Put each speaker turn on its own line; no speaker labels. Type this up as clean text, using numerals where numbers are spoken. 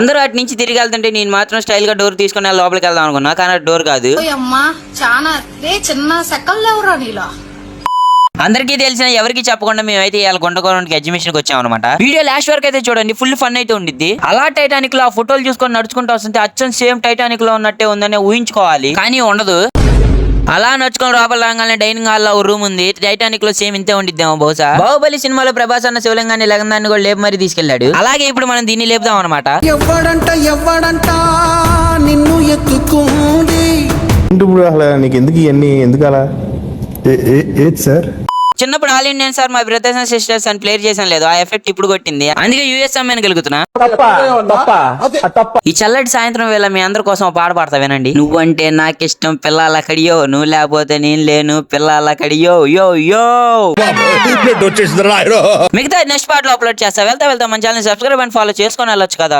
అందరూ అటు నుంచి తిరిగి వెళ్తుంటే నేను మాత్రం స్టైల్ గా డోర్ తీసుకుని లోపలికి వెళ్దాం అనుకున్నా, కానీ డోర్ కాదు.
చిన్న సెకల్లో ఎవరా నీలా
అందరికీ తెలిసిన ఎవరికి చెప్పకుండా మేమైతే ఇవాళ గుంటకోరంకి ఎగ్జిబిషన్ కి వచ్చాం అనమాట. వీడియో లాస్ట్ వరకు అయితే చూడండి, ఫుల్ ఫన్ అయితే ఉండిద్ది. అలా టైటానిక్ లో ఆ ఫోటోలు చూసుకొని నడుచుకుంటూ వస్తుంటే అచ్చం సేమ్ టైటానిక్ లో ఉన్నట్టే ఉందని ఊహించుకోవాలి, కానీ ఉండదు. అలా నడుచుకొని లోపల రాగానే డైనింగ్ హాల్ లో ఒక రూమ్ ఉంది. టైటానిక్ లో సేమ్ ఇంతే ఉండిద్దామో బహుశా. బాహుబలి సినిమాలో ప్రభాస్ అన్న శివలింగాన్ని లగందాన్ని కూడా లేపు మరీ తీసుకెళ్లాడు. అలాగే ఇప్పుడు మనం దీన్ని లేపుదాం అనమాట.
నిన్ను ఎత్తుకుంది నీకు ఎందుకు ఇవన్నీ ఎందుకు అలా సార్?
చిన్నప్పుడు ఆల్ ఇండియన్ సార్ మా బ్రదర్స్ అండ్ సిస్టర్స్ అని ప్లేర్ చేసాను లేదు, ఆ ఎఫెక్ట్ ఇప్పుడు కొట్టింది. అందుకే యూఎస్ అమ్మాయిని కలుగుతున్నా. ఈ చల్లటి సాయంత్రం వేళ మీ అందరి కోసం పాట పాడతా వినండి. నువ్వంటే నాకిష్టం పిల్లల కడియో, నువ్వు లేకపోతే నేను లేను పిల్లల కడియో యో యో. మిగతా నెక్స్ట్ పార్ట్ లో అప్లోడ్ చేస్తా. వెళ్తా మన ఛానల్ సబ్స్క్రైబ్ అండ్ ఫాలో చేసుకొని వెళ్ళొచ్చు కదా.